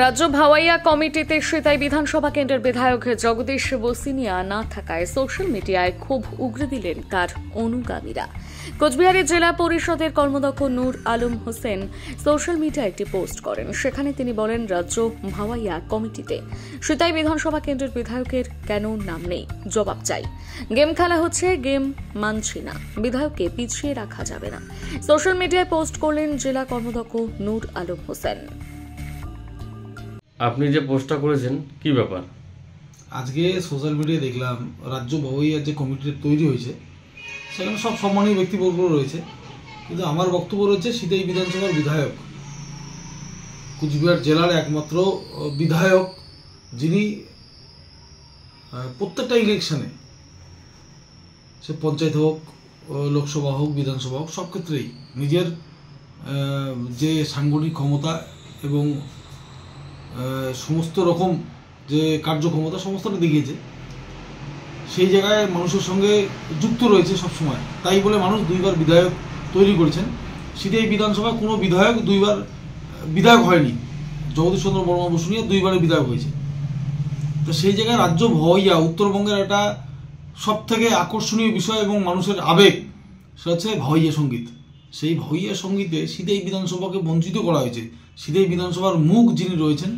রাজ্য ভাওয়াইয়া কমিটিতে সিতাই বিধানসভা কেন্দ্রের বিধায়ক জগদীশ বসিনিয়া না থাকায় সোশ্যাল মিডিয়ায় ক্ষোভ উগরে দিলেন তার অনুগামীরা। কোচবিহারের জেলা পরিষদের কর্মদক্ষ নূর আলম হোসেন সোশ্যাল মিডিয়ায় একটি পোস্ট করেন। সেখানে তিনি বলেন, রাজ্য ভাওয়াইয়া কমিটিতে সিতাই বিধানসভা কেন্দ্রের বিধায়কের কেন নাম নেই, জবাব চাই। গেম খেলা হচ্ছে, গেম মানছি না, বিধায়ককে পিছিয়ে রাখা যাবে না। সোশ্যাল মিডিয়ায় পোস্ট করলেন জেলা কর্মদক্ষ নূর আলম হোসেন। আপনি যে পোস্টটা করেছেন কি ব্যাপার? আজকে সোশ্যাল মিডিয়ায় দেখলাম রাজ্য ভাওয়াইয়ার যে কমিটি তৈরি হয়েছে সেখানে সব সম্মানীয় ব্যক্তিবর্গ রয়েছে, কিন্তু আমার বক্তব্য রয়েছে সিতাই বিধানসভার বিধায়ক, কুচবিহার জেলার একমাত্র বিধায়ক, যিনি প্রত্যেকটা ইলেকশনে, সে পঞ্চায়েত হোক, লোকসভা হোক, বিধানসভা হোক, সব ক্ষেত্রেই নিজের যে সাংগঠনিক ক্ষমতা এবং সমস্ত রকম যে কার্যক্ষমতা সমস্তটা দেখিয়েছে, সেই জায়গায় মানুষের সঙ্গে যুক্ত রয়েছে সবসময়। তাই বলে মানুষ দুইবার বিধায়ক তৈরি করেছেন। সিতাই বিধানসভায় কোনো বিধায়ক দুইবার বিধায়ক হয়নি, জগদীশ চন্দ্র বর্মা বসুনিয়া দুইবারে বিধায়ক হয়েছে। তো সেই জায়গায় রাজ্য ভাওয়াইয়া উত্তরবঙ্গের একটা সব থেকে আকর্ষণীয় বিষয় এবং মানুষের আবেগ, সেটা হচ্ছে ভাওয়াইয়া সঙ্গীত। সেই ভাওয়াইয়া সঙ্গীতে সিতাই বিধানসভাকে বঞ্চিত করা হয়েছে। সিতাই বিধানসভার মুখ যিনি রয়েছেন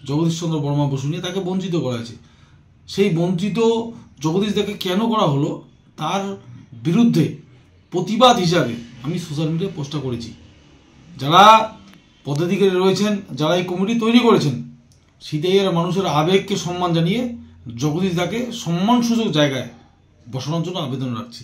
জগদীশ চন্দ্র বর্মা বসুনিয়া, তাকে বঞ্চিত করা হয়েছে। সেই বঞ্চিত জগদীশদাকে কেন করা হলো তার বিরুদ্ধে প্রতিবাদ হিসাবে আমি সোশ্যাল মিডিয়ায় পোস্টটা করেছি। যারা পদাধিকারী রয়েছেন, যারা এই কমিটি তৈরি করেছেন, সিতাইয়ের মানুষের আবেগকে সম্মান জানিয়ে জগদীশদাকে সম্মানসূচক জায়গায় বসানোর জন্য আবেদন রাখছি।